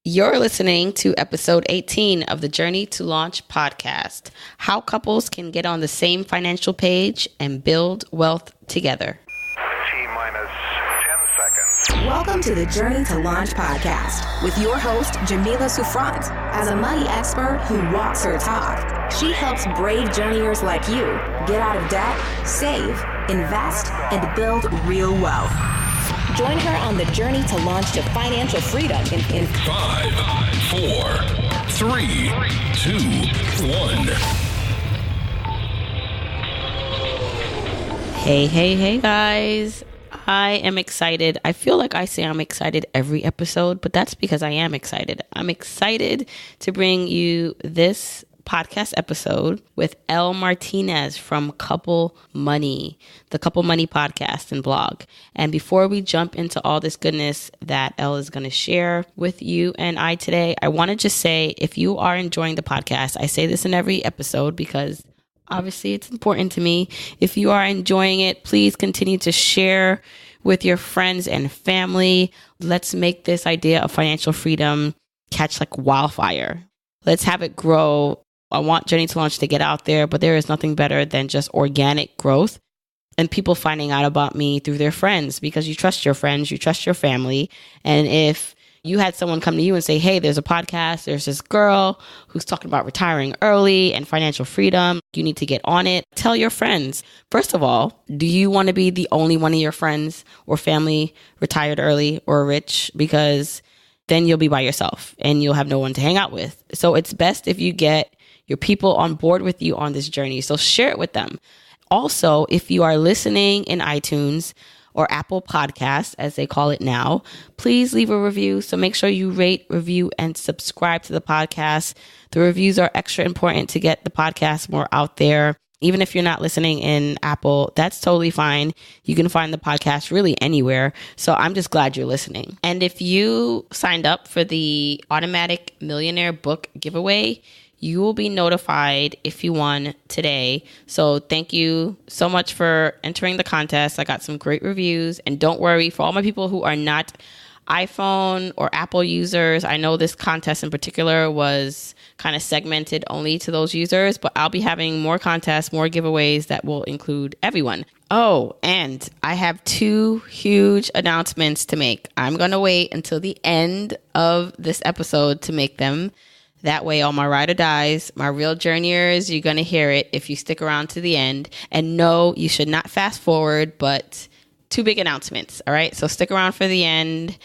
You're listening to episode 18 of the Journey to Launch podcast, how couples can get on the same financial page and build wealth together. T-minus 10 seconds. Welcome to the Journey to Launch podcast with your host, Jamila Souffrant. As a money expert who walks her talk, she helps brave journeyers like you get out of debt, save, invest, and build real wealth. Join her on the journey to launch to financial freedom in 5, 4, 3, 2, 1. Hey, guys. I am excited. I feel like I say I'm excited every episode, but that's because I am excited. I'm excited to bring you this podcast episode with Elle Martinez from Couple Money, the Couple Money podcast and blog. And before we jump into all this goodness that Elle is going to share with you and I today, I want to just say, if you are enjoying the podcast, I say this in every episode because obviously it's important to me. If you are enjoying it, please continue to share with your friends and family. Let's make this idea of financial freedom catch like wildfire. Let's have it grow. I want Journey to Launch to get out there, but there is nothing better than just organic growth and people finding out about me through their friends, because you trust your friends, you trust your family. And if you had someone come to you and say, hey, there's a podcast, there's this girl who's talking about retiring early and financial freedom, you need to get on it, tell your friends. First of all, do you want to be the only one of your friends or family retired early or rich? Because then you'll be by yourself and you'll have no one to hang out with. So it's best if you get your people on board with you on this journey. So share it with them. Also, if you are listening in iTunes or Apple Podcasts, as they call it now, please leave a review. So make sure you rate, review, and subscribe to the podcast. The reviews are extra important to get the podcast more out there. Even if you're not listening in Apple, that's totally fine. You can find the podcast really anywhere. So I'm just glad you're listening. And if you signed up for the Automatic Millionaire book giveaway, you will be notified if you won today. So thank you so much for entering the contest. I got some great reviews. And don't worry, for all my people who are not iPhone or Apple users, I know this contest in particular was kind of segmented only to those users, but I'll be having more contests, more giveaways that will include everyone. Oh, and I have 2 huge announcements to make. I'm going to wait until the end of this episode to make them. That way, all my ride or dies, my real journeyers, you're going to hear it if you stick around to the end. And no, you should not fast forward, but 2 big announcements. All right. So stick around for the end.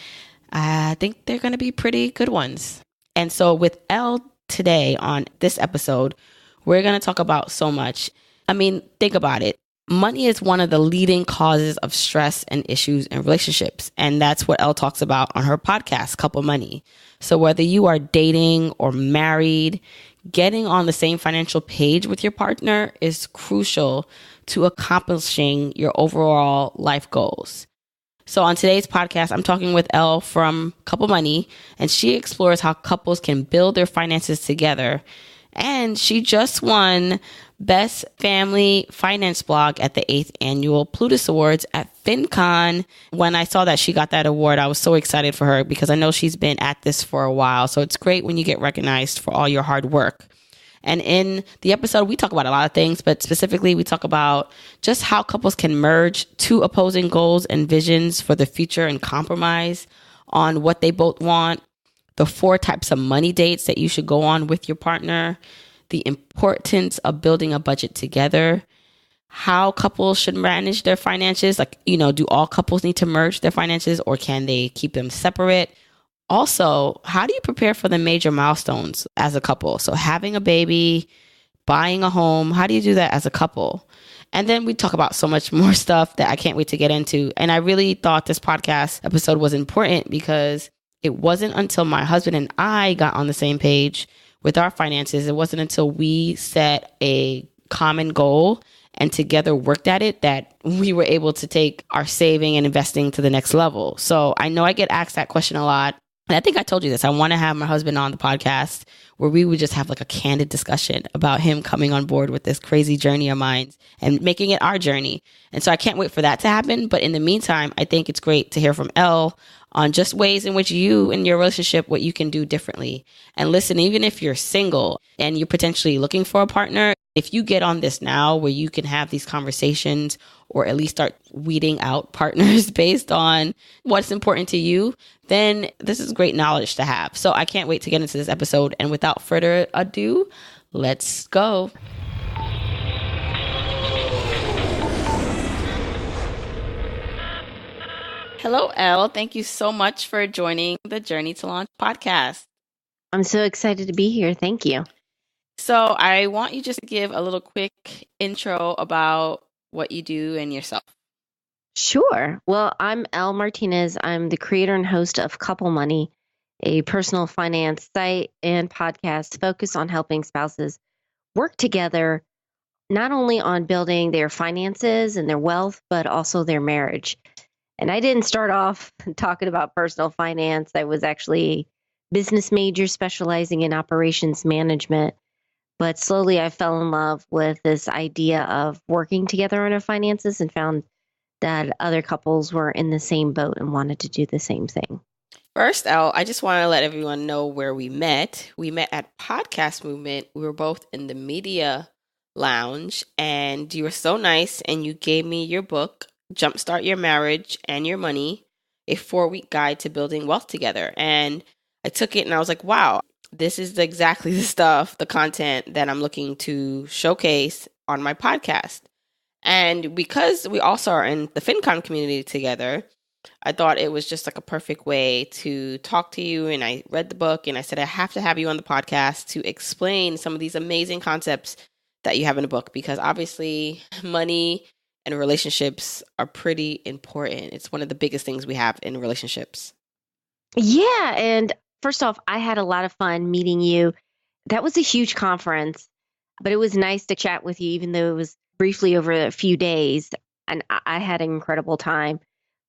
I think they're going to be pretty good ones. And so with Elle today on this episode, we're going to talk about so much. I mean, think about it. Money is one of the leading causes of stress and issues in relationships. And that's what Elle talks about on her podcast, Couple Money. So whether you are dating or married, getting on the same financial page with your partner is crucial to accomplishing your overall life goals. So on today's podcast, I'm talking with Elle from Couple Money, and she explores how couples can build their finances together. And she just won Best Family Finance Blog at the 8th Annual Plutus Awards at FinCon. When I saw that she got that award, I was so excited for her because I know she's been at this for a while. So it's great when you get recognized for all your hard work. And in the episode, we talk about a lot of things, but specifically we talk about just how couples can merge 2 opposing goals and visions for the future and compromise on what they both want, the 4 types of money dates that you should go on with your partner, the importance of building a budget together, how couples should manage their finances. Like, do all couples need to merge their finances or can they keep them separate? Also, how do you prepare for the major milestones as a couple? So having a baby, buying a home, how do you do that as a couple? And then we talk about so much more stuff that I can't wait to get into. And I really thought this podcast episode was important because it wasn't until my husband and I got on the same page with our finances. It wasn't until we set a common goal and together worked at it that we were able to take our saving and investing to the next level. So I know I get asked that question a lot. And I think I told you this. I want to have my husband on the podcast where we would just have like a candid discussion about him coming on board with this crazy journey of mine and making it our journey. And so I can't wait for that to happen. But in the meantime, I think it's great to hear from Elle on just ways in which you and your relationship, what you can do differently. And listen, even if you're single and you're potentially looking for a partner, if you get on this now where you can have these conversations or at least start weeding out partners based on what's important to you, then this is great knowledge to have. So I can't wait to get into this episode. And without further ado, let's go. Hello, Elle. Thank you so much for joining the Journey to Launch podcast. I'm so excited to be here. Thank you. So I want you just to give a little quick intro about what you do and yourself. Sure. Well, I'm Elle Martinez. I'm the creator and host of Couple Money, a personal finance site and podcast focused on helping spouses work together, not only on building their finances and their wealth, but also their marriage. And I didn't start off talking about personal finance. I was actually a business major specializing in operations management. But slowly I fell in love with this idea of working together on our finances and found that other couples were in the same boat and wanted to do the same thing. First, Elle, I just want to let everyone know where we met. We met at Podcast Movement. We were both in the media lounge, and you were so nice, and you gave me your book, Jumpstart Your Marriage and Your Money, a 4-week guide to building wealth together. And I took it and I was like, wow, this is exactly the stuff, the content that I'm looking to showcase on my podcast. And because we also are in the FinCon community together, I thought it was just like a perfect way to talk to you. And I read the book and I said, I have to have you on the podcast to explain some of these amazing concepts that you have in the book, because obviously money and relationships are pretty important. It's one of the biggest things we have in relationships. Yeah. And first off, I had a lot of fun meeting you. That was a huge conference, but it was nice to chat with you, even though it was briefly over a few days. And I had an incredible time.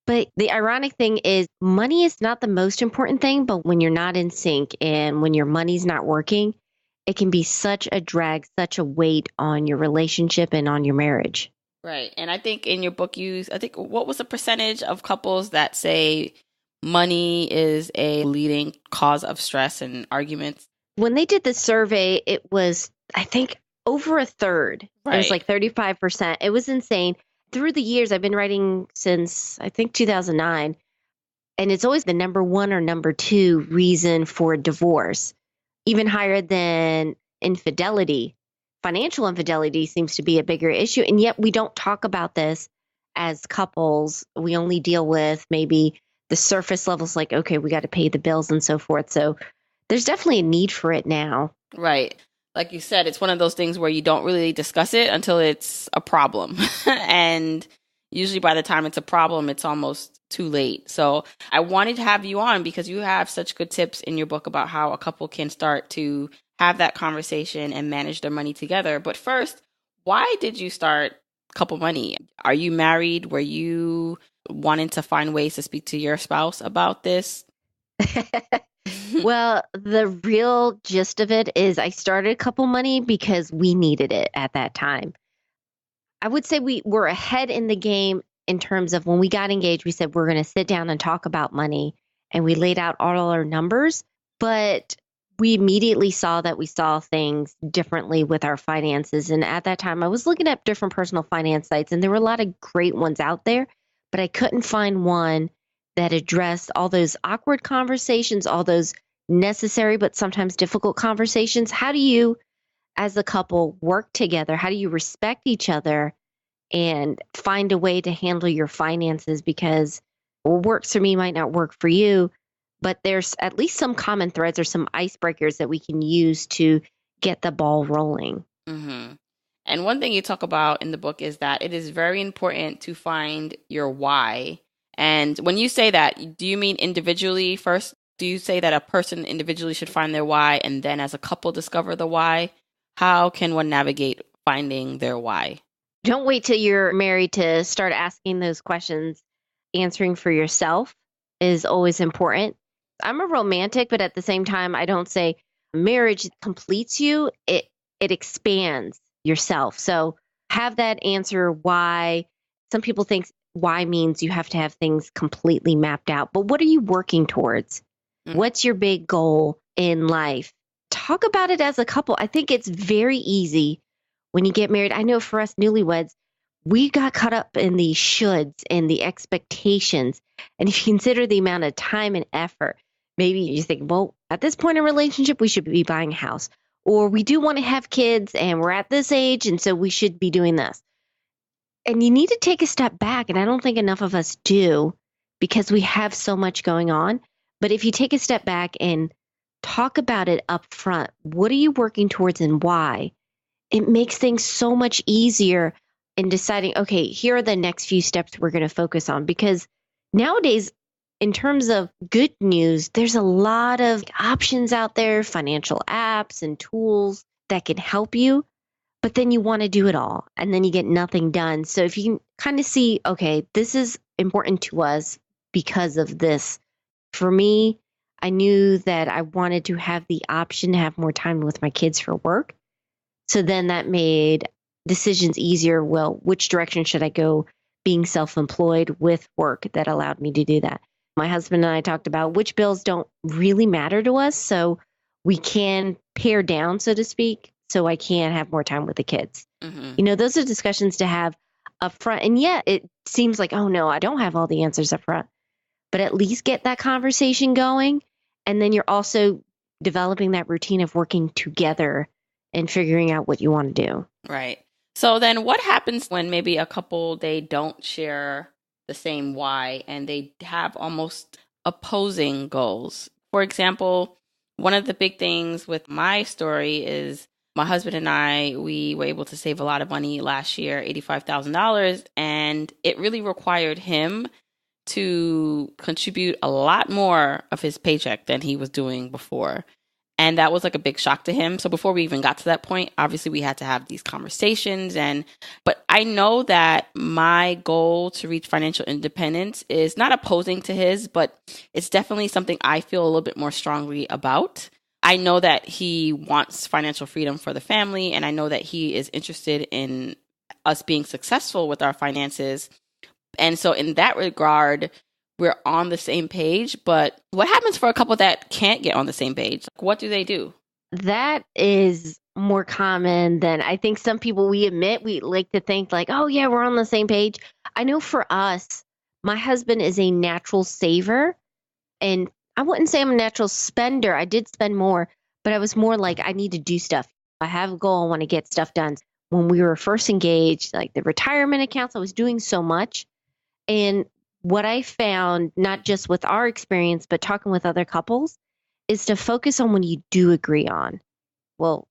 But the ironic thing is, money is not the most important thing, but when you're not in sync and when your money's not working, it can be such a drag, such a weight on your relationship and on your marriage. Right. And I think in your book, what was the percentage of couples that say money is a leading cause of stress and arguments? When they did the survey, it was, I think, over a third. Right. It was like 35%. It was insane. Through the years, I've been writing since, I think, 2009. And it's always the number one or number two reason for divorce, even higher than infidelity. Financial infidelity seems to be a bigger issue. And yet we don't talk about this as couples. We only deal with maybe the surface levels, like, okay, we got to pay the bills and so forth. So there's definitely a need for it now. Right. Like you said, it's one of those things where you don't really discuss it until it's a problem. And usually by the time it's a problem, it's almost too late. So I wanted to have you on because you have such good tips in your book about how a couple can start to have that conversation and manage their money together. But first, why did you start Couple Money? Are you married? Were you wanting to find ways to speak to your spouse about this? Well, the real gist of it is I started Couple Money because we needed it at that time. I would say we were ahead in the game in terms of when we got engaged, we said we're going to sit down and talk about money, and we laid out all our numbers, but we immediately saw that we saw things differently with our finances. And at that time, I was looking at different personal finance sites, and there were a lot of great ones out there, but I couldn't find one that addressed all those awkward conversations, all those necessary but sometimes difficult conversations. How do you, as a couple, work together? How do you respect each other and find a way to handle your finances? Because what works for me might not work for you, but there's at least some common threads or some icebreakers that we can use to get the ball rolling. Mm-hmm. And one thing you talk about in the book is that it is very important to find your why. And when you say that, do you mean individually first? Do you say that a person individually should find their why and then as a couple discover the why? How can one navigate finding their why? Don't wait till you're married to start asking those questions. Answering for yourself is always important. I'm a romantic, but at the same time, I don't say marriage completes you. It expands yourself. So have that answer why. Some people think why means you have to have things completely mapped out. But what are you working towards? What's your big goal in life? Talk about it as a couple. I think it's very easy when you get married. I know for us newlyweds, we got caught up in the shoulds and the expectations. And if you consider the amount of time and effort, maybe you think, well, at this point in a relationship, we should be buying a house. Or we do want to have kids and we're at this age, and so we should be doing this. And you need to take a step back. And I don't think enough of us do because we have so much going on. But if you take a step back and talk about it up front, what are you working towards and why? It makes things so much easier in deciding, okay, here are the next few steps we're going to focus on. Because nowadays, in terms of good news, there's a lot of options out there, financial apps and tools that can help you. But then you want to do it all and then you get nothing done. So if you can kind of see, okay, this is important to us because of this. For me, I knew that I wanted to have the option to have more time with my kids for work. So then that made decisions easier. Well, which direction should I go being self-employed with work that allowed me to do that? My husband and I talked about which bills don't really matter to us. So we can pare down, so to speak, so I can have more time with the kids. Those are discussions to have up front. And yet it seems like, oh no, I don't have all the answers up front. But at least get that conversation going. And then you're also developing that routine of working together and figuring out what you want to do. Right. So then what happens when maybe a couple, they don't share the same why and they have almost opposing goals? For example, one of the big things with my story is my husband and I, we were able to save a lot of money last year, $85,000, and it really required him to contribute a lot more of his paycheck than he was doing before. And that was like a big shock to him. So before we even got to that point, obviously we had to have these conversations. But I know that my goal to reach financial independence is not opposing to his, but it's definitely something I feel a little bit more strongly about. I know that he wants financial freedom for the family, and I know that he is interested in us being successful with our finances. And so in that regard, we're on the same page. But what happens for a couple that can't get on the same page? What do they do? That is more common than I think some people we admit. We like to think like, oh yeah, we're on the same page. I know for us, my husband is a natural saver, and I wouldn't say I'm a natural spender. I did spend more, but I was more like, I need to do stuff. I have a goal. I want to get stuff done. When we were first engaged, like the retirement accounts, I was doing so much. And what I found, not just with our experience, but talking with other couples, is to focus on what you do agree on. Well,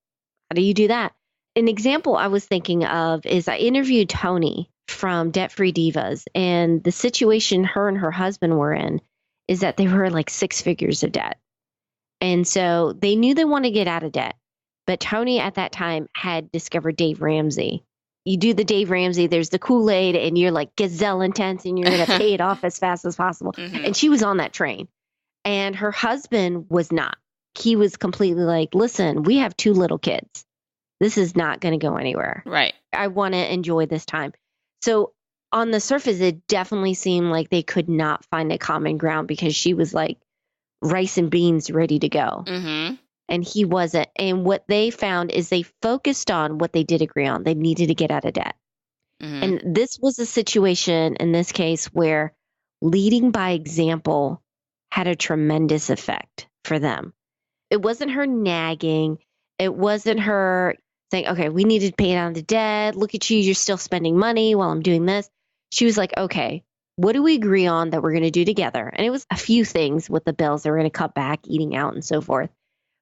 how do you do that? An example I was thinking of is I interviewed Tony from Debt Free Divas, and the situation her and her husband were in is that they were like 6 figures of debt. And so they knew they wanted to get out of debt. But Tony at that time had discovered Dave Ramsey. You do the Dave Ramsey, there's the Kool-Aid, and you're like gazelle intense, and you're going to pay it off as fast as possible. And she was on that train. And her husband was not. He was completely like, listen, we have 2 little kids. This is not going to go anywhere. Right. I want to enjoy this time. So on the surface, it definitely seemed like they could not find a common ground because she was like rice and beans ready to go. And he wasn't. And what they found is they focused on what they did agree on. They needed to get out of debt. And this was a situation in this case where leading by example had a tremendous effect for them. It wasn't her nagging. It wasn't her saying, okay, we need to pay down the debt. Look at you. You're still spending money while I'm doing this. She was like, okay, what do we agree on that we're going to do together? And it was a few things with the bills. They were going to cut back, eating out and so forth.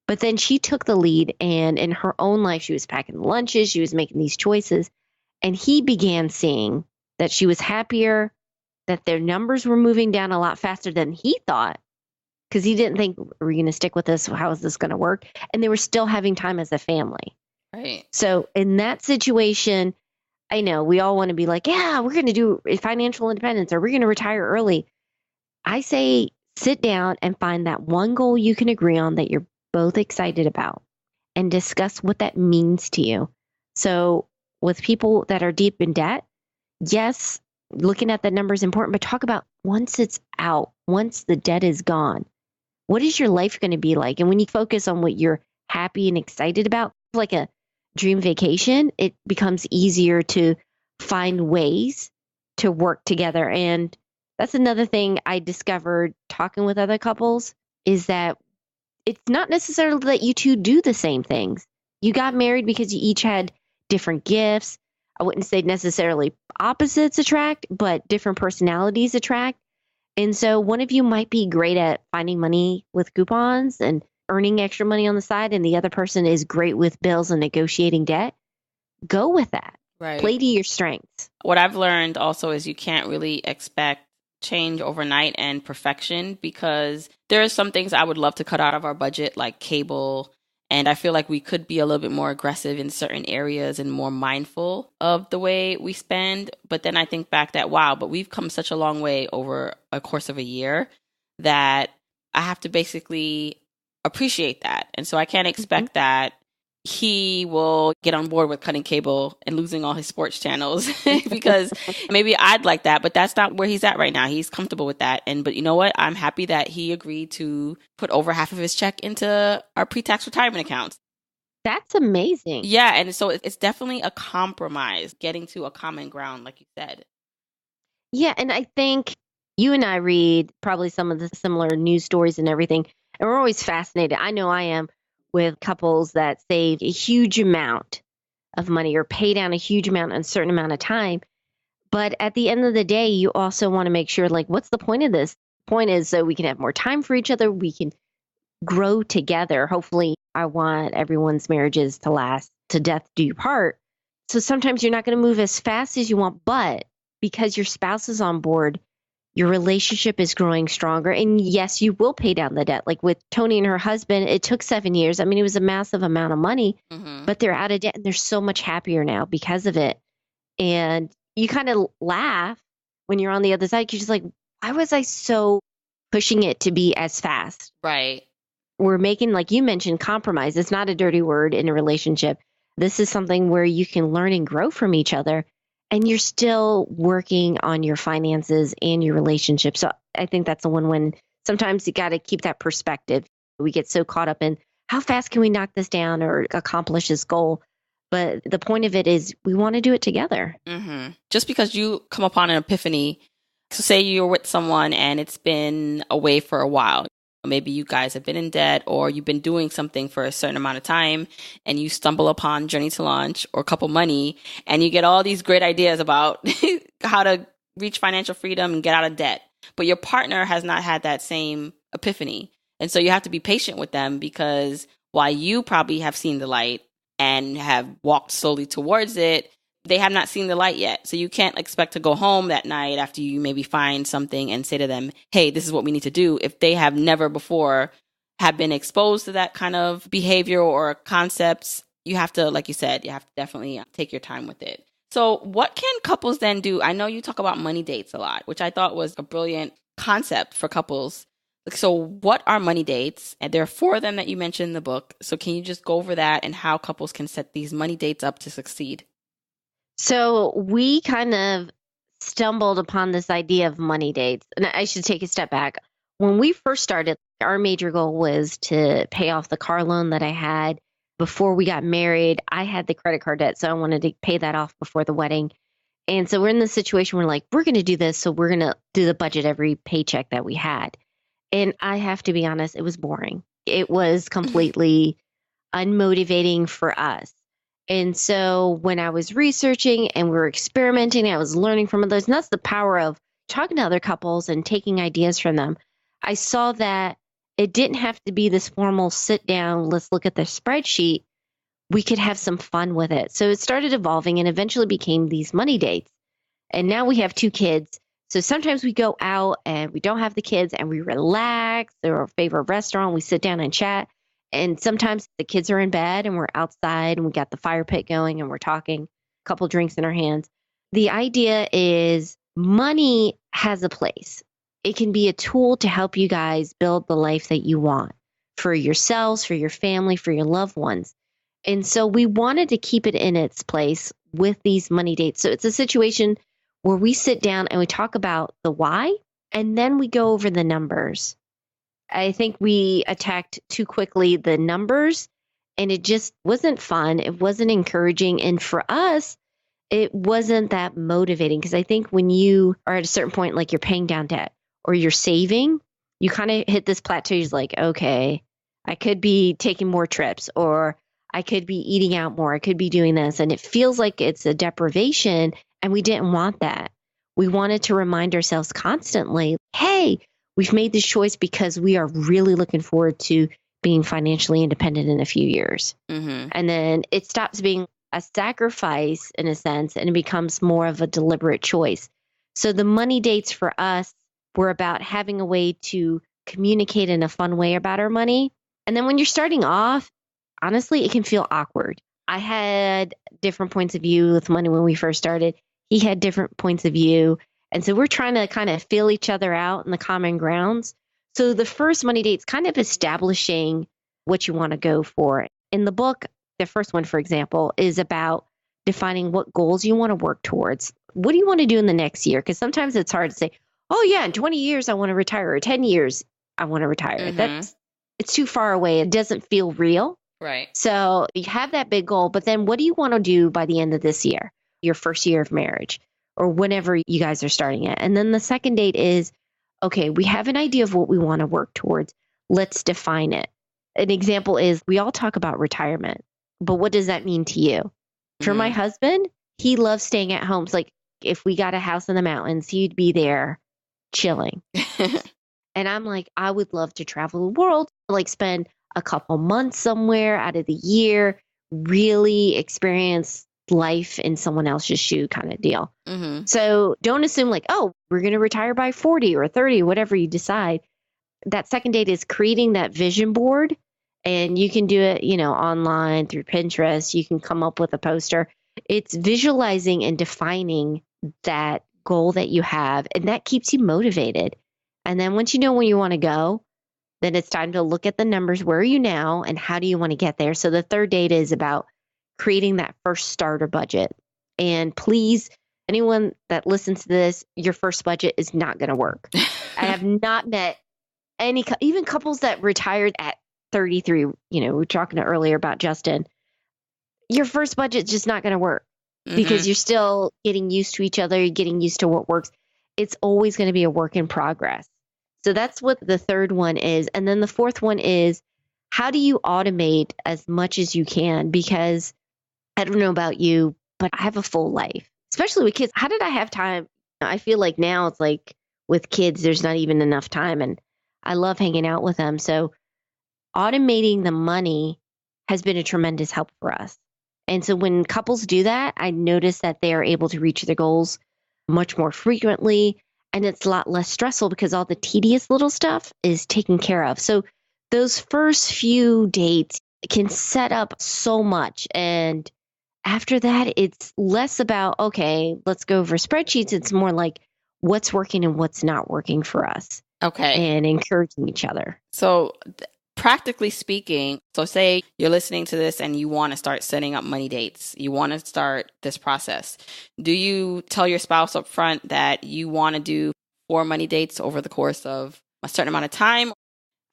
But then she took the lead, and in her own life, she was packing lunches. She was making these choices. And he began seeing that she was happier, that their numbers were moving down a lot faster than he thought, because he didn't think, are we going to stick with this? How is this going to work? And they were still having time as a family. Right. So in that situation, I know we all want to be like, yeah, we're going to do financial independence, or we're going to retire early. I say sit down and find that one goal you can agree on that you're both excited about and discuss what that means to you. So with people that are deep in debt, yes, looking at the number is important, but talk about once it's out, once the debt is gone, what is your life going to be like? And when you focus on what you're happy and excited about, like a dream vacation, it becomes easier to find ways to work together. And that's another thing I discovered talking with other couples is that it's not necessarily that you two do the same things. You got married because you each had different gifts. I wouldn't say necessarily opposites attract, but different personalities attract. And so one of you might be great at finding money with coupons and earning extra money on the side, and the other person is great with bills and negotiating debt. Go with that. Right. Play to your strengths. What I've learned also is you can't really expect change overnight and perfection, because there are some things I would love to cut out of our budget, like cable. And I feel like we could be a little bit more aggressive in certain areas and more mindful of the way we spend. But then I think back that, wow, but we've come such a long way over a course of a year that I have to basically appreciate that. And so I can't expect that he will get on board with cutting cable and losing all his sports channels because maybe I'd like that, but that's not where he's at right now. He's comfortable with that. But you know what? I'm happy that he agreed to put over half of his check into our pre-tax retirement accounts. That's amazing. Yeah. And so it's definitely a compromise, getting to a common ground, like you said. Yeah. And I think you and I read probably some of the similar news stories and everything, and we're always fascinated. I know I am, with couples that save a huge amount of money or pay down a huge amount in a certain amount of time. But at the end of the day, you also want to make sure, like, what's the point of this? The point is so we can have more time for each other. We can grow together. Hopefully, I want everyone's marriages to last to death do you part. So sometimes you're not going to move as fast as you want, but because your spouse is on board, your relationship is growing stronger. And yes, you will pay down the debt. Like with Tony and her husband, it took 7 years. I mean, it was a massive amount of money, but they're out of debt and they're so much happier now because of it. And you kind of laugh when you're on the other side. You're just like, why was I so pushing it to be as fast? Right. We're making, like you mentioned, compromise. It's not a dirty word in a relationship. This is something where you can learn and grow from each other. And you're still working on your finances and your relationship. So I think that's a win-win. Sometimes you got to keep that perspective. We get so caught up in how fast can we knock this down or accomplish this goal? But the point of it is we want to do it together. Mm-hmm. Just because you come upon an epiphany, so say you're with someone and it's been away for a while. Maybe you guys have been in debt or you've been doing something for a certain amount of time and you stumble upon Journey to Launch or Couple Money and you get all these great ideas about how to reach financial freedom and get out of debt. But your partner has not had that same epiphany. And so you have to be patient with them because while you probably have seen the light and have walked slowly towards it, they have not seen the light yet. So you can't expect to go home that night after you maybe find something and say to them, hey, this is what we need to do. If they have never before have been exposed to that kind of behavior or concepts, you have to, like you said, you have to definitely take your time with it. So what can couples then do? I know you talk about money dates a lot, which I thought was a brilliant concept for couples. So what are money dates? And there are 4 of them that you mentioned in the book. So can you just go over that and how couples can set these money dates up to succeed? So we kind of stumbled upon this idea of money dates. And I should take a step back. When we first started, our major goal was to pay off the car loan that I had before we got married. I had the credit card debt, so I wanted to pay that off before the wedding. And so we're in this situation where we're going to do this. So we're going to do the budget every paycheck that we had. And I have to be honest, it was boring. It was completely unmotivating for us. And so when I was researching and we were experimenting, I was learning from others. And that's the power of talking to other couples and taking ideas from them. I saw that it didn't have to be this formal sit down, let's look at the spreadsheet. We could have some fun with it. So it started evolving and eventually became these money dates. And now we have 2 kids. So sometimes we go out and we don't have the kids and we relax. They're our favorite restaurant. We sit down and chat. And sometimes the kids are in bed and we're outside and we got the fire pit going and we're talking, a couple drinks in our hands. The idea is money has a place. It can be a tool to help you guys build the life that you want for yourselves, for your family, for your loved ones. And so we wanted to keep it in its place with these money dates. So it's a situation where we sit down and we talk about the why, and then we go over the numbers. I think we attacked too quickly the numbers, and it just wasn't fun. It wasn't encouraging. And for us, it wasn't that motivating, because I think when you are at a certain point, like you're paying down debt or you're saving, you kind of hit this plateau. You're like, okay, I could be taking more trips, or I could be eating out more. I could be doing this. And it feels like it's a deprivation. And we didn't want that. We wanted to remind ourselves constantly, hey, we've made this choice because we are really looking forward to being financially independent in a few years. Mm-hmm. And then it stops being a sacrifice in a sense, and it becomes more of a deliberate choice. So the money dates for us were about having a way to communicate in a fun way about our money. And then when you're starting off, honestly, it can feel awkward. I had different points of view with money when we first started. He had different points of view. And so we're trying to kind of feel each other out in the common grounds. So the first money date's kind of establishing what you want to go for. In the book, the first one, for example, is about defining what goals you want to work towards. What do you want to do in the next year? Because sometimes it's hard to say, oh yeah, in 20 years, I want to retire, or 10 years, I want to retire. Mm-hmm. It's too far away. It doesn't feel real. Right. So you have that big goal, but then what do you want to do by the end of this year, your first year of marriage, or whenever you guys are starting it? And then the second date is, okay, we have an idea of what we want to work towards. Let's define it. An example is we all talk about retirement, but what does that mean to you? For my husband, he loves staying at home. It's like if we got a house in the mountains, he'd be there chilling. And I'm like, I would love to travel the world, like spend a couple months somewhere out of the year, really experience life in someone else's shoe kind of deal. Mm-hmm. So don't assume like, oh, we're going to retire by 40 or 30, whatever you decide. That second date is creating that vision board, and you can do it, online through Pinterest. You can come up with a poster. It's visualizing and defining that goal that you have, and that keeps you motivated. And then once you know where you want to go, then it's time to look at the numbers. Where are you now, and how do you want to get there? So the third date is about creating that first starter budget. And please, anyone that listens to this, your first budget is not going to work. I have not met any, even couples that retired at 33, we were talking earlier about Justin. Your first budget's just not going to work because you're still getting used to each other. You're getting used to what works. It's always going to be a work in progress. So that's what the third one is. And then the fourth one is, how do you automate as much as you can? Because I don't know about you, but I have a full life, especially with kids. How did I have time? I feel like now it's like with kids, there's not even enough time, and I love hanging out with them. So automating the money has been a tremendous help for us. And so when couples do that, I notice that they are able to reach their goals much more frequently. And it's a lot less stressful because all the tedious little stuff is taken care of. So those first few dates can set up so much. And after that, it's less about, okay, let's go over spreadsheets. It's more like what's working and what's not working for us. Okay. And encouraging each other. So practically speaking, so say you're listening to this and you want to start setting up money dates. You want to start this process. Do you tell your spouse up front that you want to do 4 money dates over the course of a certain amount of time?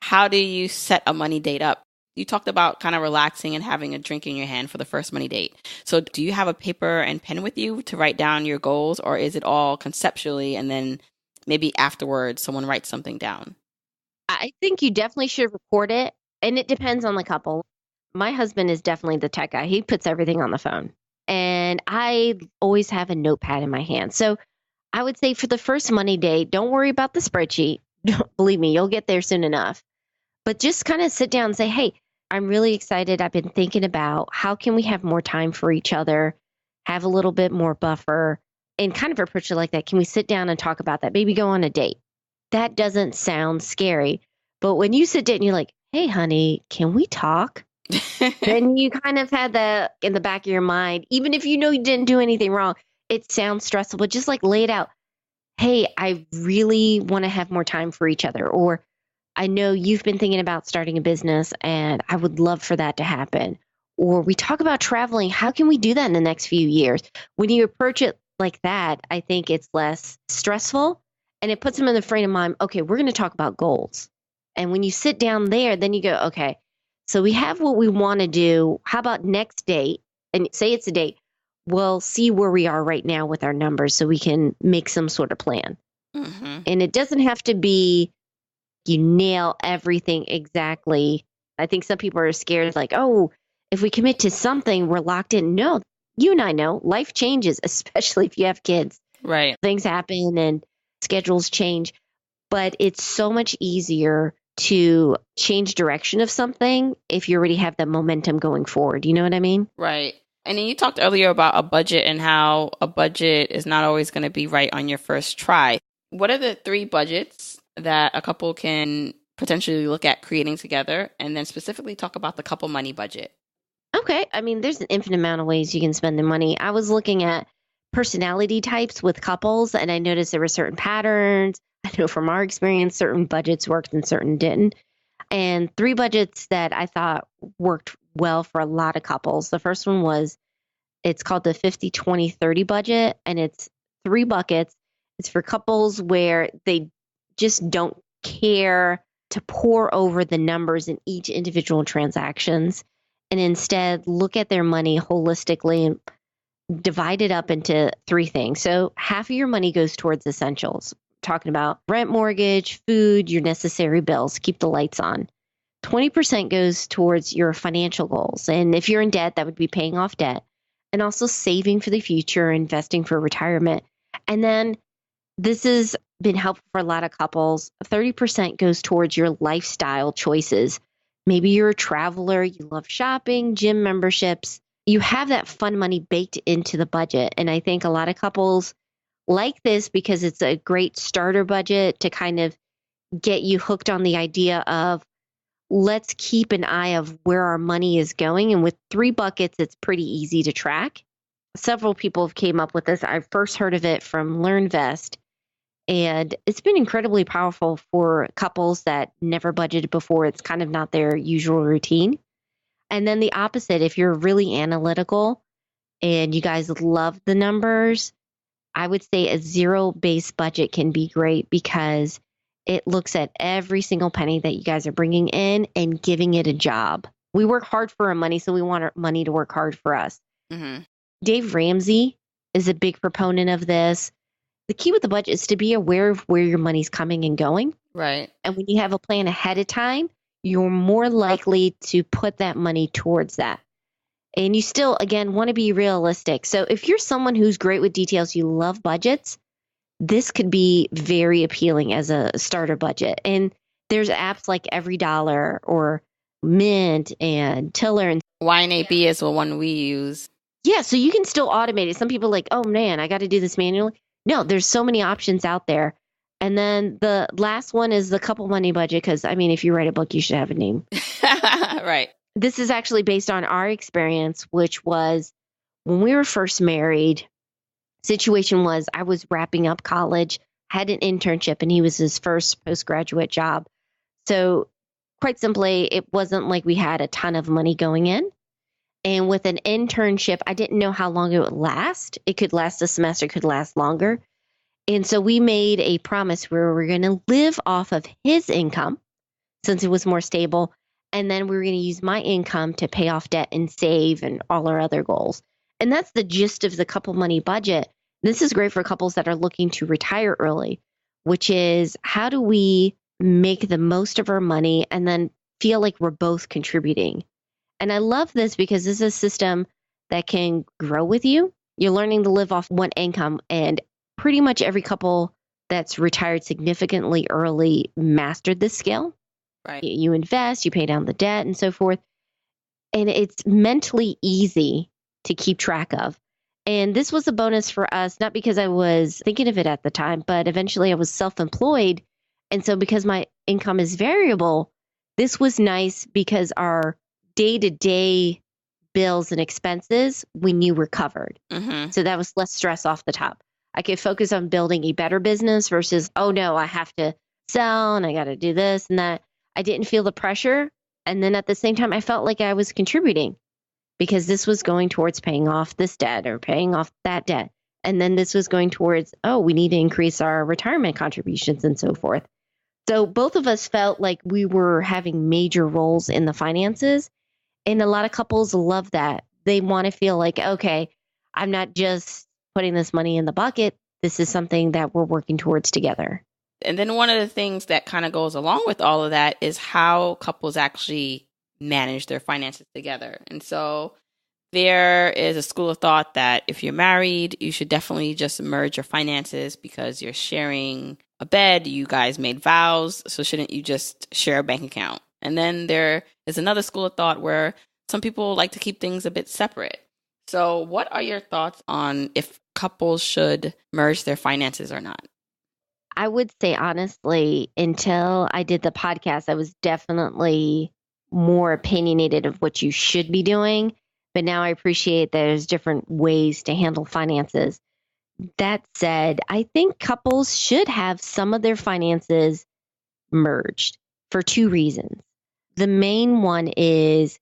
How do you set a money date up? You talked about kind of relaxing and having a drink in your hand for the first money date. So do you have a paper and pen with you to write down your goals, or is it all conceptually and then maybe afterwards someone writes something down? I think you definitely should record it, and it depends on the couple. My husband is definitely the tech guy. He puts everything on the phone, and I always have a notepad in my hand. So I would say for the first money date, don't worry about the spreadsheet. Believe me, you'll get there soon enough. But just kind of sit down and say, hey, I'm really excited. I've been thinking about how can we have more time for each other, have a little bit more buffer, and kind of approach it like that. Can we sit down and talk about that? Maybe go on a date. That doesn't sound scary. But when you sit down and you're like, hey, honey, can we talk? Then you kind of had that in the back of your mind. Even if you know you didn't do anything wrong, it sounds stressful, but just like lay it out. Hey, I really want to have more time for each other. Or I know you've been thinking about starting a business and I would love for that to happen. Or we talk about traveling. How can we do that in the next few years? When you approach it like that, I think it's less stressful and it puts them in the frame of mind. Okay, we're going to talk about goals. And when you sit down there, then you go, okay, so we have what we want to do. How about next date? And say it's a date. We'll see where we are right now with our numbers so we can make some sort of plan. Mm-hmm. And it doesn't have to be you nail everything exactly. I think some people are scared, like, oh, if we commit to something, we're locked in. No, you and I know life changes, especially if you have kids. Right. Things happen and schedules change. But it's so much easier to change direction of something if you already have that momentum going forward. You know what I mean? Right. And then you talked earlier about a budget and how a budget is not always going to be right on your first try. What are the 3 budgets that a couple can potentially look at creating together, and then specifically talk about the couple money budget? Okay. I mean, there's an infinite amount of ways you can spend the money. I was looking at personality types with couples, and I noticed there were certain patterns. I know from our experience, certain budgets worked and certain didn't. And 3 budgets that I thought worked well for a lot of couples. The first one it's called the 50-20-30 budget, and it's 3 buckets. It's for couples where they just don't care to pour over the numbers in each individual transactions, and instead look at their money holistically and divide it up into 3 things. So half of your money goes towards essentials, talking about rent, mortgage, food, your necessary bills, keep the lights on. 20% goes towards your financial goals. And if you're in debt, that would be paying off debt and also saving for the future, investing for retirement. And then this has been helpful for a lot of couples. 30% goes towards your lifestyle choices. Maybe you're a traveler, you love shopping, gym memberships. You have that fun money baked into the budget. And I think a lot of couples like this because it's a great starter budget to kind of get you hooked on the idea of let's keep an eye of where our money is going. And with 3 buckets, it's pretty easy to track. Several people have came up with this. I first heard of it from LearnVest, and it's been incredibly powerful for couples that never budgeted before. It's kind of not their usual routine. And then the opposite, if you're really analytical and you guys love the numbers, I would say a zero-based budget can be great because it looks at every single penny that you guys are bringing in and giving it a job. We work hard for our money, so we want our money to work hard for us. Mm-hmm. Dave Ramsey is a big proponent of this. The key with the budget is to be aware of where your money's coming and going. Right. And when you have a plan ahead of time, you're more likely to put that money towards that. And you still, again, want to be realistic. So if you're someone who's great with details, you love budgets, this could be very appealing as a starter budget. And there's apps like Every Dollar or Mint and Tiller. And YNAB is the one we use. yeah, so you can still automate it. Some people are like, oh man, I got to do this manually. No, there's so many options out there. And then the last one is the couple money budget. Because I mean, if you write a book, you should have a name. Right. This is actually based on our experience, which was when we were first married. Situation was I was wrapping up college, had an internship, and he was his first postgraduate job. So quite simply, it wasn't like we had a ton of money going in. And with an internship, I didn't know how long it would last. It could last a semester, it could last longer. And so we made a promise where we're going to live off of his income since it was more stable. And then we were going to use my income to pay off debt and save and all our other goals. And that's the gist of the couple money budget. This is great for couples that are looking to retire early, which is how do we make the most of our money and then feel like we're both contributing? And I love this because this is a system that can grow with you. You're learning to live off one income, and pretty much every couple that's retired significantly early mastered this skill. Right. You invest, you pay down the debt and so forth. And it's mentally easy to keep track of. And this was a bonus for us, not because I was thinking of it at the time, but eventually I was self-employed. And so because my income is variable, this was nice because our day-to-day bills and expenses, we knew were covered. Mm-hmm. So that was less stress off the top. I could focus on building a better business versus, oh no, I have to sell and I got to do this and that. I didn't feel the pressure. And then at the same time, I felt like I was contributing because this was going towards paying off this debt or paying off that debt. And then this was going towards, oh, we need to increase our retirement contributions and so forth. So both of us felt like we were having major roles in the finances. And a lot of couples love that. They want to feel like, okay, I'm not just putting this money in the bucket. This is something that we're working towards together. And then one of the things that kind of goes along with all of that is how couples actually manage their finances together. And so there is a school of thought that if you're married, you should definitely just merge your finances because you're sharing a bed. You guys made vows. So shouldn't you just share a bank account? And then there is another school of thought where some people like to keep things a bit separate. So what are your thoughts on if couples should merge their finances or not? I would say, honestly, until I did the podcast, I was definitely more opinionated of what you should be doing. But now I appreciate there's different ways to handle finances. That said, I think couples should have some of their finances merged for two reasons. The main one is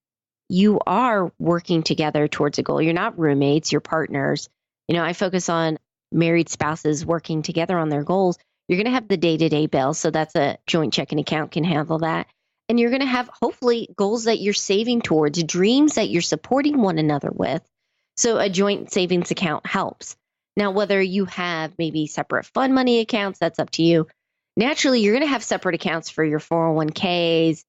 you are working together towards a goal. You're not roommates, you're partners. I focus on married spouses working together on their goals. You're going to have the day-to-day bills, so that's a joint checking account can handle that. And you're going to have, hopefully, goals that you're saving towards, dreams that you're supporting one another with. So a joint savings account helps. Now, whether you have maybe separate fund money accounts, that's up to you. Naturally, you're going to have separate accounts for your 401ks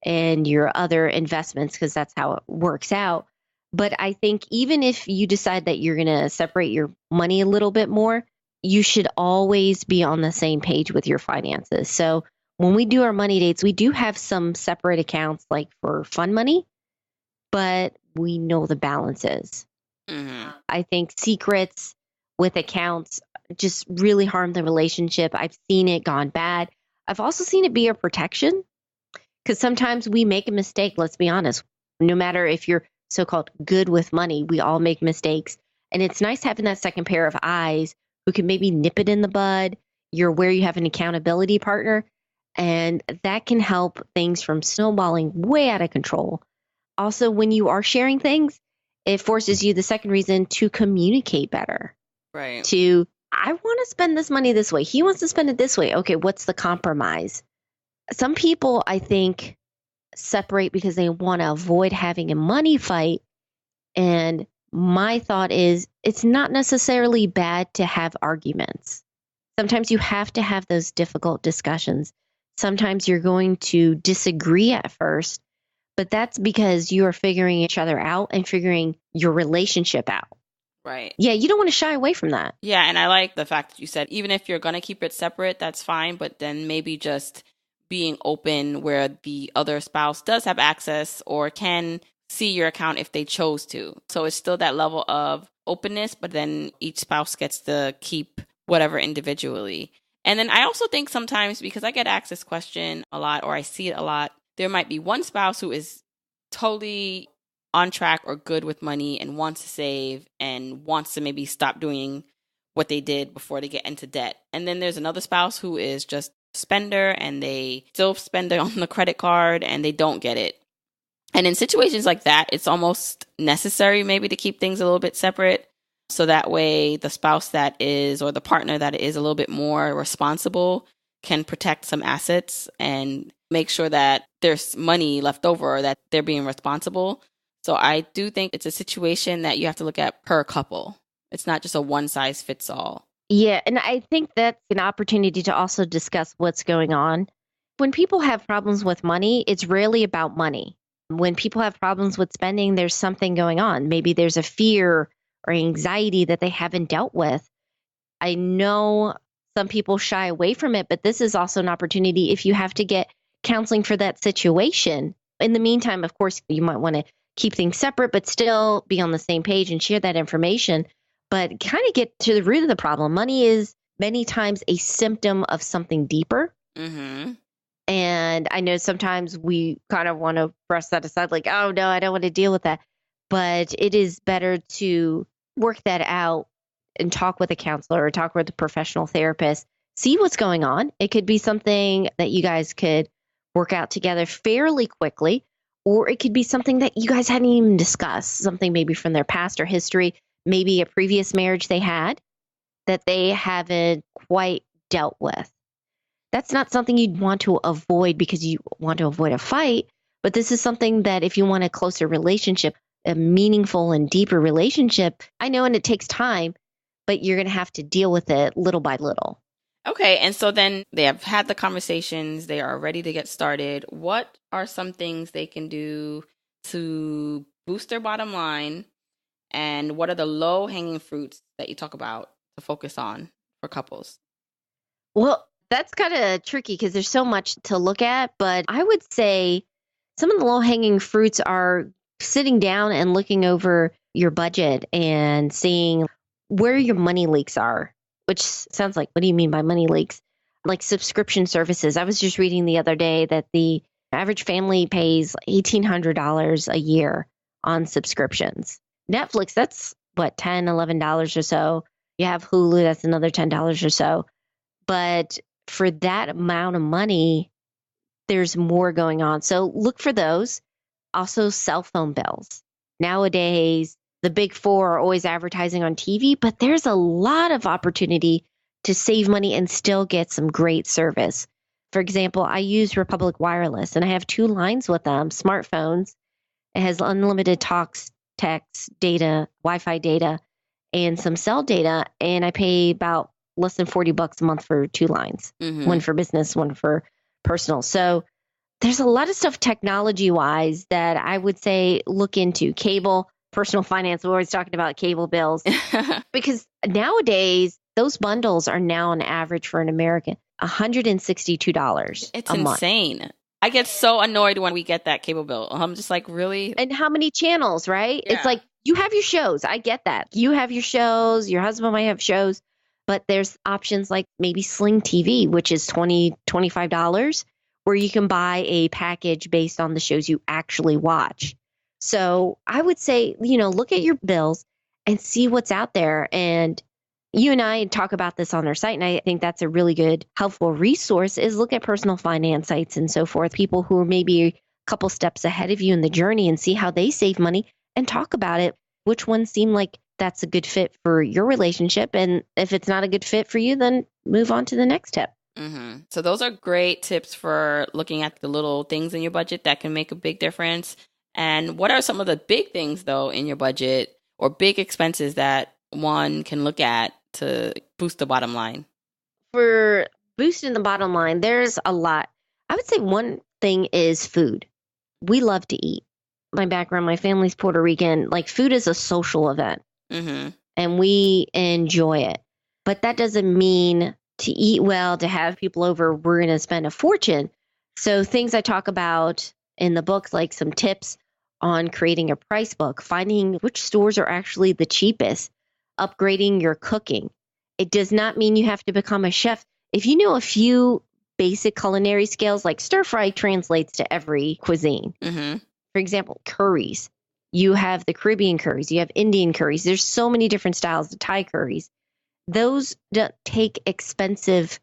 and your other investments because that's how it works out. But I think even if you decide that you're going to separate your money a little bit more, you should always be on the same page with your finances. So when we do our money dates, we do have some separate accounts like for fund money, but we know the balances. Mm-hmm. I think secrets with accounts just really harm the relationship. I've seen it gone bad. I've also seen it be a protection because sometimes we make a mistake. Let's be honest. No matter if you're so-called good with money, we all make mistakes. And it's nice having that second pair of eyes who can maybe nip it in the bud. You're aware you have an accountability partner, and that can help things from snowballing way out of control. Also, when you are sharing things, it forces you, the second reason, to communicate better. Right. I want to spend this money this way. He wants to spend it this way. Okay, what's the compromise? Some people, I think, separate because they want to avoid having a money fight. And my thought is it's not necessarily bad to have arguments. Sometimes you have to have those difficult discussions. Sometimes you're going to disagree at first, but that's because you are figuring each other out and figuring your relationship out. Right. Yeah, you don't want to shy away from that. Yeah, and I like the fact that you said even if you're going to keep it separate, that's fine, but then maybe just being open where the other spouse does have access or can see your account if they chose to. So it's still that level of openness, but then each spouse gets to keep whatever individually. And then I also think sometimes, because I get asked this question a lot or I see it a lot, there might be one spouse who is totally on track or good with money and wants to save and wants to maybe stop doing what they did before they get into debt. And then there's another spouse who is just a spender and they still spend it on the credit card and they don't get it. And in situations like that, it's almost necessary maybe to keep things a little bit separate. So that way the spouse that is, or the partner that is a little bit more responsible can protect some assets and make sure that there's money left over or that they're being responsible. So I do think it's a situation that you have to look at per couple. It's not just a one size fits all. Yeah. And I think that's an opportunity to also discuss what's going on. When people have problems with money, it's rarely about money. When people have problems with spending, there's something going on. Maybe there's a fear or anxiety that they haven't dealt with. I know some people shy away from it, but this is also an opportunity if you have to get counseling for that situation. In the meantime, of course, you might want to keep things separate, but still be on the same page and share that information, but kind of get to the root of the problem. Money is many times a symptom of something deeper. Mm-hmm. And I know sometimes we kind of want to brush that aside, like, oh, no, I don't want to deal with that. But it is better to work that out and talk with a counselor or talk with a professional therapist, see what's going on. It could be something that you guys could work out together fairly quickly, or it could be something that you guys hadn't even discussed, something maybe from their past or history, maybe a previous marriage they had. that they haven't quite dealt with. That's not something you'd want to avoid because you want to avoid a fight, but this is something that if you want a closer relationship, a meaningful and deeper relationship, I know, and it takes time, but you're going to have to deal with it little by little. Okay, and so then they have had the conversations, they are ready to get started. What are some things they can do to boost their bottom line? And what are the low-hanging fruits that you talk about to focus on for couples? Well, that's kind of tricky because there's so much to look at, but I would say some of the low-hanging fruits are sitting down and looking over your budget and seeing where your money leaks are, which sounds like, what do you mean by money leaks? Like subscription services. I was just reading the other day that the average family pays $1,800 a year on subscriptions. Netflix, that's what, $10, $11 or so. You have Hulu, that's another $10 or so. But for that amount of money, there's more going on. So look for those. Also, cell phone bills. Nowadays, the big four are always advertising on TV, but there's a lot of opportunity to save money and still get some great service. For example, I use Republic Wireless and I have 2 lines with them, smartphones. It has unlimited talks, text, data, Wi-Fi data, and some cell data. And I pay about less than $40 a month for 2 lines, one for business, one for personal. So there's a lot of stuff technology-wise that I would say look into. Cable, personal finance. We're always talking about cable bills because nowadays those bundles are now on average for an American $162 It's a month. insane. I get so annoyed when we get that cable bill. I'm just like, really? And how many channels, right? Yeah. It's like you have your shows. I get that. You have your shows. Your husband might have shows. But there's options like maybe Sling TV, which is $20, $25, where you can buy a package based on the shows you actually watch. So I would say, look at your bills and see what's out there. And you and I talk about this on our site, and I think that's a really good, helpful resource is look at personal finance sites and so forth, people who are maybe a couple steps ahead of you in the journey and see how they save money and talk about it. Which ones seem like that's a good fit for your relationship. And if it's not a good fit for you, then move on to the next tip. Mm-hmm. So those are great tips for looking at the little things in your budget that can make a big difference. And what are some of the big things, though, in your budget or big expenses that one can look at to boost the bottom line? For boosting the bottom line, there's a lot. I would say one thing is food. We love to eat. My background, my family's Puerto Rican. Like food is a social event. And we enjoy it. But that doesn't mean to eat well, to have people over, we're going to spend a fortune. So things I talk about in the book, like some tips on creating a price book, finding which stores are actually the cheapest, upgrading your cooking. It does not mean you have to become a chef. If you know a few basic culinary skills, like stir fry translates to every cuisine. For example, curries. You have the Caribbean curries, you have Indian curries. There's so many different styles of Thai curries. Those don't take expensive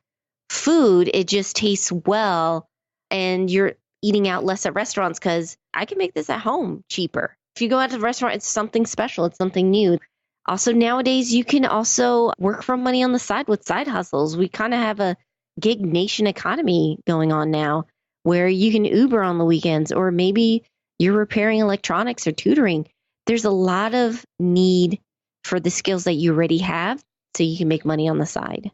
food. It just tastes well. And you're eating out less at restaurants because I can make this at home cheaper. If you go out to the restaurant, it's something special. It's something new. Also, nowadays, you can also work for money on the side with side hustles. We kind of have a gig nation economy going on now where you can Uber on the weekends, or maybe you're repairing electronics or tutoring. There's a lot of need for the skills that you already have so you can make money on the side.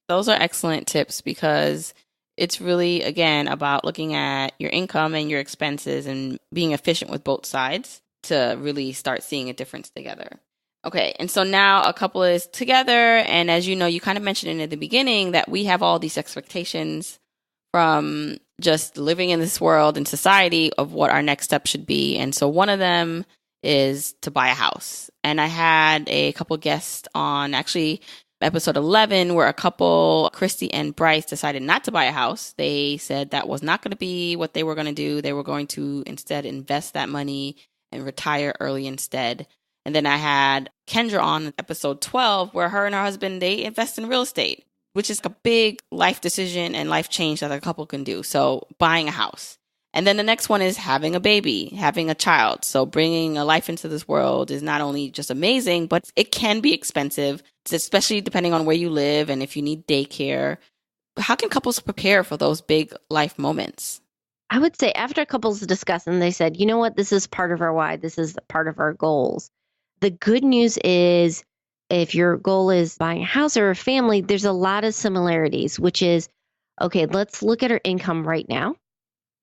Those are excellent tips because it's really, again, about looking at your income and your expenses and being efficient with both sides to really start seeing a difference together. Okay, and so now a couple is together, and as you know, you kind of mentioned in the beginning that we have all these expectations from just living in this world and society of what our next step should be. And so one of them is to buy a house. And I had a couple guests on actually episode 11 where a couple, Christy and Bryce, decided not to buy a house. They said that was not going to be what they were going to do. They were going to instead invest that money and retire early instead. And then I had Kendra on episode 12 where her and her husband, they invest in real estate, which is a big life decision and life change that a couple can do. So buying a house. And then the next one is having a baby, having a child. So bringing a life into this world is not only just amazing, but it can be expensive especially depending on where you live and if you need daycare. How can couples prepare for those big life moments? I would say after couples discuss and they said, you know what, this is part of our why, this is part of our goals. The good news is if your goal is buying a house or a family, there's a lot of similarities, which is, okay, let's look at our income right now.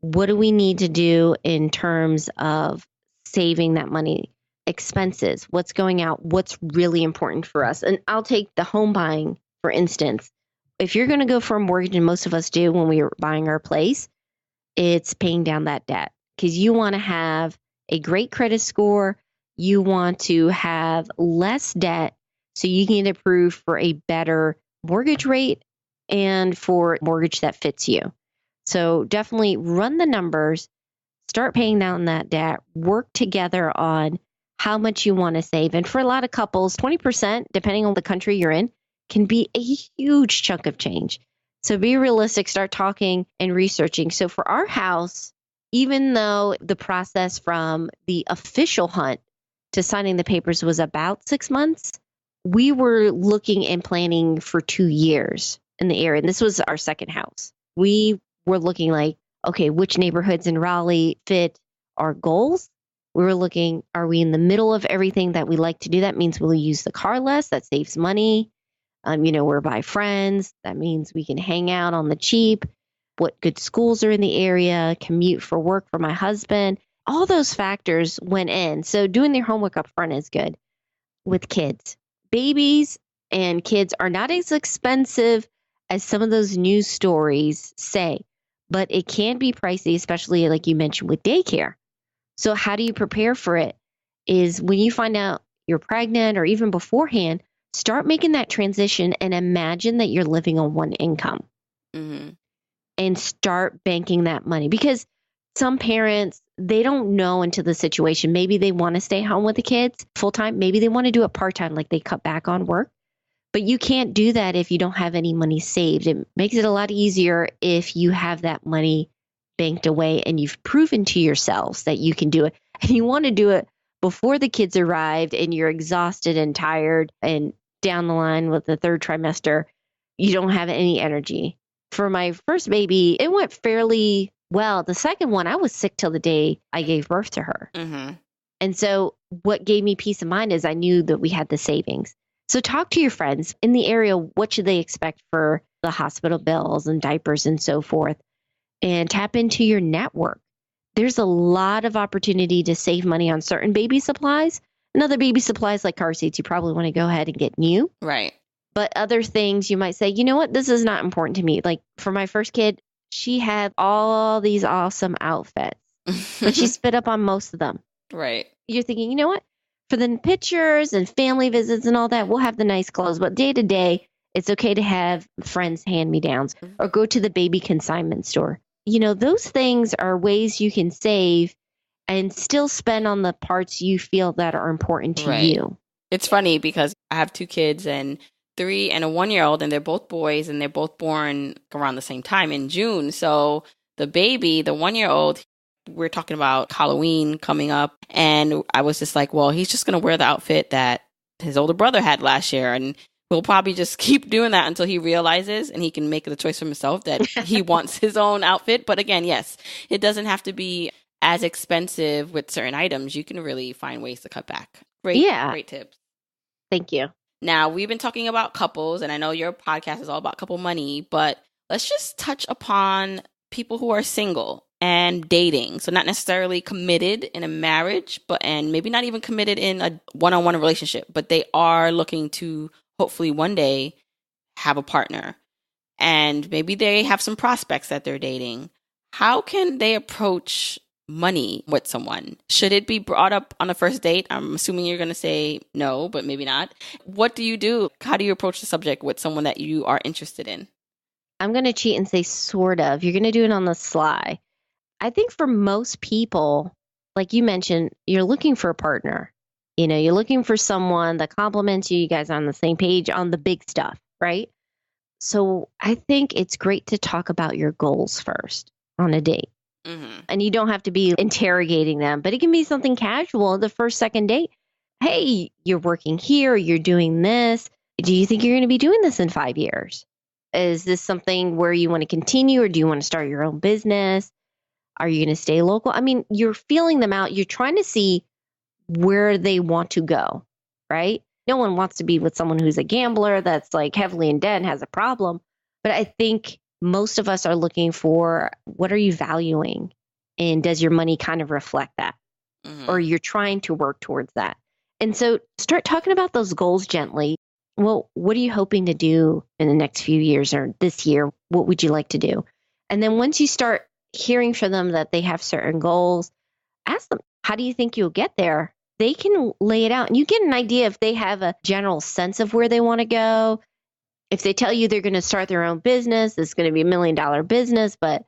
What do we need to do in terms of saving that money? Expenses, what's going out, what's really important for us? And I'll take the home buying, for instance. If you're going to go for a mortgage, and most of us do when we are buying our place, it's paying down that debt because you want to have a great credit score. You want to have less debt so you can get approved for a better mortgage rate and for mortgage that fits you. So definitely run the numbers, start paying down that debt, work together on how much you want to save. And for a lot of couples, 20%, depending on the country you're in, can be a huge chunk of change. So be realistic, start talking and researching. So for our house, even though the process from the official hunt to signing the papers was about 6 months, we were looking and planning for 2 years in the area. And this was our second house. We were looking like, okay, which neighborhoods in Raleigh fit our goals? We were looking, are we in the middle of everything that we like to do? That means we'll use the car less. That saves money. We're by friends. That means we can hang out on the cheap. What good schools are in the area, commute for work for my husband. All those factors went in. So doing their homework up front is good. With kids, babies and kids are not as expensive as some of those news stories say, but it can be pricey, especially like you mentioned with daycare. So how do you prepare for it? Is when you find out you're pregnant or even beforehand, start making that transition and imagine that you're living on one income and start banking that money. Because some parents, they don't know into the situation. Maybe they want to stay home with the kids full time. Maybe they want to do it part time, like they cut back on work. But you can't do that if you don't have any money saved. It makes it a lot easier if you have that money banked away and you've proven to yourselves that you can do it. And you want to do it before the kids arrived and you're exhausted and tired and down the line with the third trimester, you don't have any energy. For my first baby, it went fairly well. The second one, I was sick till the day I gave birth to her. And so what gave me peace of mind is I knew that we had the savings. So talk to your friends in the area. What should they expect for the hospital bills and diapers and so forth? And tap into your network. There's a lot of opportunity to save money on certain baby supplies. And other baby supplies like car seats, you probably want to go ahead and get new. Right. But other things you might say, you know what, this is not important to me. Like for my first kid, she had all these awesome outfits, but she spit up on most of them. Right. You're thinking, you know what, for the pictures and family visits and all that, we'll have the nice clothes. But day to day, it's okay to have friends' hand-me-downs or go to the baby consignment store. You know, those things are ways you can save and still spend on the parts you feel that are important to you. It's funny because I have 2 kids and 3 and a 1-year-old, and they're both boys and they're both born around the same time in June. So the baby, the 1-year-old, we're talking about Halloween coming up. And I was just like, well, he's just going to wear the outfit that his older brother had last year. And we'll probably just keep doing that until he realizes and he can make the choice for himself that he wants his own outfit. But again, yes, it doesn't have to be as expensive with certain items. You can really find ways to cut back. Great tips. Thank you. Now, we've been talking about couples, and I know your podcast is all about couple money, but let's just touch upon people who are single and dating. So not necessarily committed in a marriage, and maybe not even committed in a one-on-one relationship, but they are looking to hopefully one day have a partner. And maybe they have some prospects that they're dating. How can they approach money with someone? Should it be brought up on the first date? I'm assuming you're going to say no, but maybe not. What do you do? How do you approach the subject with someone that you are interested in? I'm going to cheat and say sort of. You're going to do it on the sly. I think for most people, like you mentioned, you're looking for a partner. You know, you're looking for someone that complements you. You guys are on the same page on the big stuff, right? So I think it's great to talk about your goals first on a date. And you don't have to be interrogating them, but it can be something casual. The first, second date. Hey, you're working here. You're doing this. Do you think you're going to be doing this in 5 years? Is this something where you want to continue, or do you want to start your own business? Are you going to stay local? I mean, you're feeling them out. You're trying to see where they want to go, right? No one wants to be with someone who's a gambler that's like heavily in debt and has a problem. But I think most of us are looking for, what are you valuing? And does your money kind of reflect that? Or you're trying to work towards that? And so start talking about those goals gently. Well, what are you hoping to do in the next few years or this year? What would you like to do? And then once you start hearing from them that they have certain goals, ask them, how do you think you'll get there? They can lay it out and you get an idea if they have a general sense of where they want to go. If they tell you they're going to start their own business, it's going to be $1 million business, but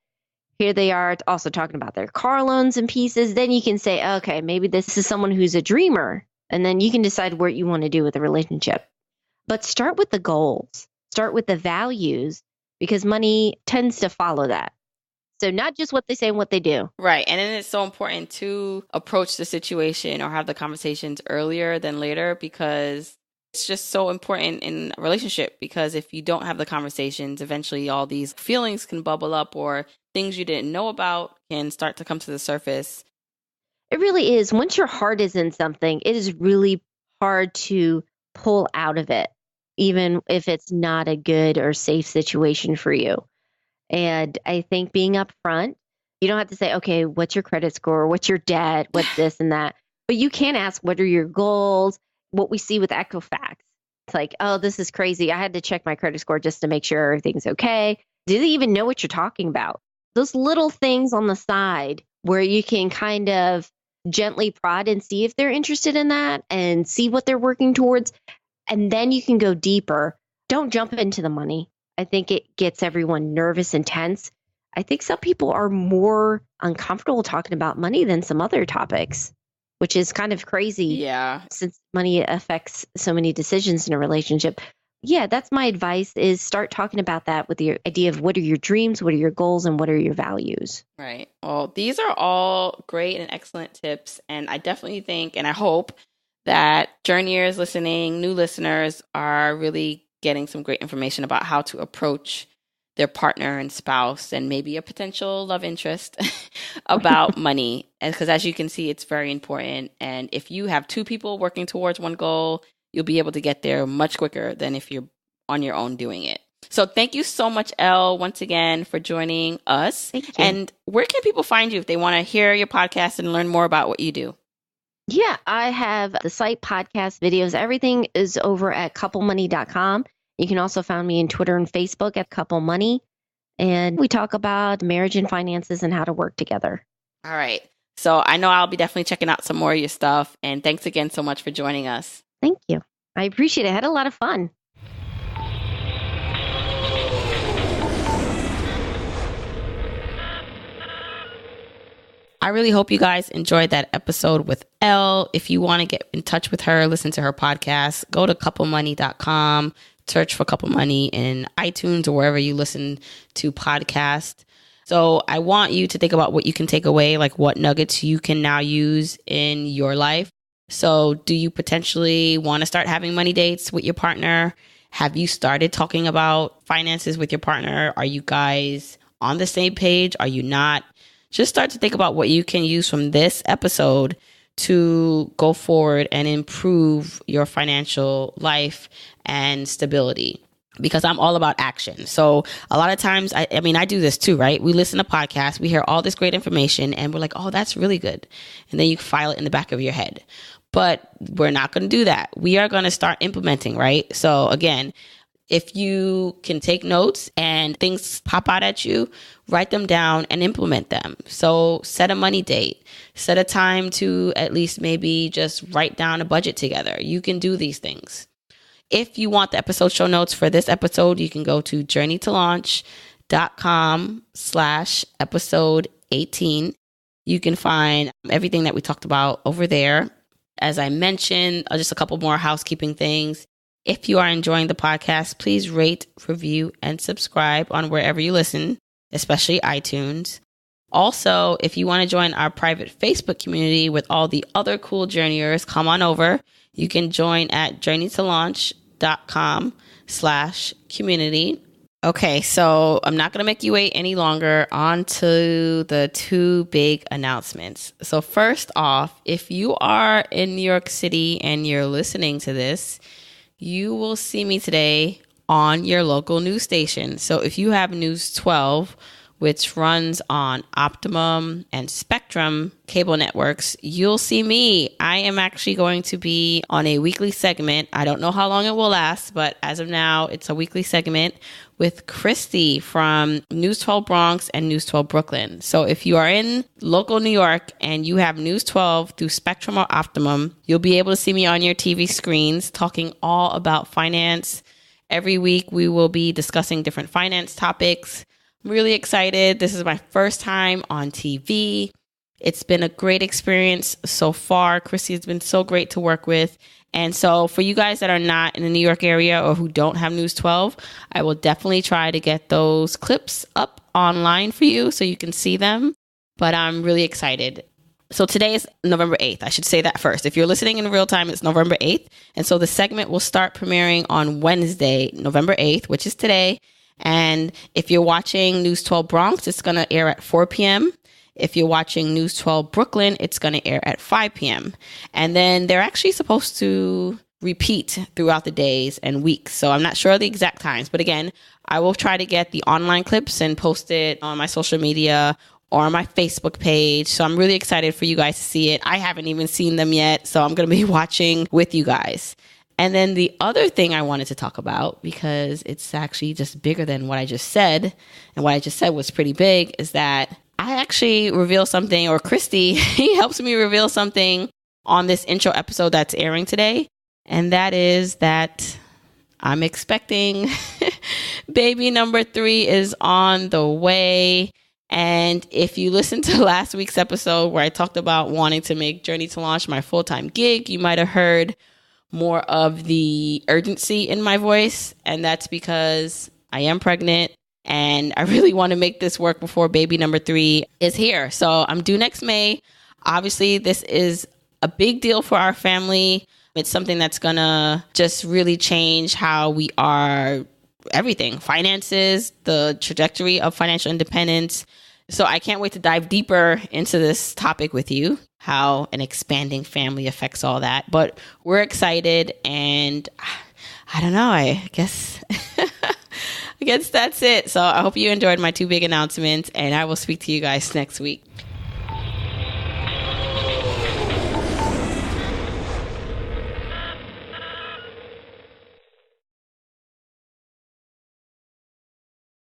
here they are also talking about their car loans and pieces, then you can say, okay, maybe this is someone who's a dreamer. And then you can decide what you want to do with the relationship. But start with the goals, start with the values, because money tends to follow that. So not just what they say and what they do. Right. And then it's so important to approach the situation or have the conversations earlier than later, because it's just so important in a relationship. Because if you don't have the conversations, eventually all these feelings can bubble up, or things you didn't know about can start to come to the surface. It really is. Once your heart is in something, it is really hard to pull out of it, even if it's not a good or safe situation for you. And I think being upfront, you don't have to say, okay, what's your credit score? What's your debt? What's this and that? But you can ask, what are your goals? What we see with Equifax. It's like, oh, this is crazy. I had to check my credit score just to make sure everything's okay. Do they even know what you're talking about? Those little things on the side where you can kind of gently prod and see if they're interested in that and see what they're working towards. And then you can go deeper. Don't jump into the money. I think it gets everyone nervous and tense. I think some people are more uncomfortable talking about money than some other topics, which is kind of crazy. Yeah. Since money affects so many decisions in a relationship. Yeah, that's my advice, is start talking about that with your idea of what are your dreams, what are your goals, and what are your values. Right. Well, these are all great and excellent tips. And I definitely think, and I hope that journeyers listening, new listeners are really getting some great information about how to approach their partner and spouse and maybe a potential love interest about money. Because as you can see, it's very important. And if you have two people working towards one goal, you'll be able to get there much quicker than if you're on your own doing it. So thank you so much, Elle, once again, for joining us. Thank you. And where can people find you if they want to hear your podcast and learn more about what you do? Yeah, I have the site, podcast, videos. Everything is over at couplemoney.com. You can also find me on Twitter and Facebook at Couple Money. And we talk about marriage and finances and how to work together. All right. So I know I'll be definitely checking out some more of your stuff. And thanks again so much for joining us. Thank you. I appreciate it. I had a lot of fun. I really hope you guys enjoyed that episode with Elle. If you want to get in touch with her, listen to her podcast, go to couplemoney.com, search for Couple Money in iTunes or wherever you listen to podcasts. So I want you to think about what you can take away, like what nuggets you can now use in your life. So do you potentially want to start having money dates with your partner? Have you started talking about finances with your partner? Are you guys on the same page? Are you not? Just start to think about what you can use from this episode to go forward and improve your financial life and stability. Because I'm all about action. So a lot of times, I do this too, right? We listen to podcasts, we hear all this great information and we're like, oh, that's really good. And then you file it in the back of your head. But we're not going to do that. We are going to start implementing, right? So again, if you can take notes and things pop out at you, write them down and implement them. So set a money date, set a time to at least maybe just write down a budget together. You can do these things. If you want the episode show notes for this episode, you can go to journeytolaunch.com/episode 18. You can find everything that we talked about over there. As I mentioned, just a couple more housekeeping things. If you are enjoying the podcast, please rate, review, and subscribe on wherever you listen, especially iTunes. Also, if you want to join our private Facebook community with all the other cool journeyers, come on over. You can join at Journey to Launch patreon.com/community. Okay, so I'm not going to make you wait any longer. On to the two big announcements. So first off, if you are in New York City and you're listening to this, you will see me today on your local news station. So if you have News 12, which runs on Optimum and Spectrum cable networks, you'll see me. I am actually going to be on a weekly segment. I don't know how long it will last, but as of now, it's a weekly segment with Christy from News 12 Bronx and News 12 Brooklyn. So if you are in local New York and you have News 12 through Spectrum or Optimum, you'll be able to see me on your TV screens talking all about finance. Every week, we will be discussing different finance topics. I'm really excited. This is my first time on TV. It's been a great experience so far. Chrissy has been so great to work with. And so for you guys that are not in the New York area or who don't have News 12, I will definitely try to get those clips up online for you so you can see them. But I'm really excited. So today is November 8th. I should say that first. If you're listening in real time, it's November 8th. And so the segment will start premiering on Wednesday, November 8th, which is today. And if you're watching News 12 Bronx, it's going to air at 4 p.m. If you're watching News 12 Brooklyn, it's going to air at 5 p.m. And then they're actually supposed to repeat throughout the days and weeks. So I'm not sure of the exact times. But again, I will try to get the online clips and post it on my social media or on my Facebook page. So I'm really excited for you guys to see it. I haven't even seen them yet. So I'm going to be watching with you guys. And then the other thing I wanted to talk about, because it's actually just bigger than what I just said, and what I just said was pretty big, is that I actually reveal something, or Christy helps me reveal something on this intro episode that's airing today. And that is that I'm expecting baby number 3 is on the way. And if you listened to last week's episode where I talked about wanting to make Journey to Launch my full-time gig, you might have heard more of the urgency in my voice. And that's because I am pregnant and I really want to make this work before baby number 3 is here. So I'm due next May. Obviously, this is a big deal for our family. It's something that's going to just really change how we are, everything, finances, the trajectory of financial independence. So I can't wait to dive deeper into this topic with you, how an expanding family affects all that. But we're excited, and I don't know, I guess that's it. So I hope you enjoyed my 2 big announcements, and I will speak to you guys next week.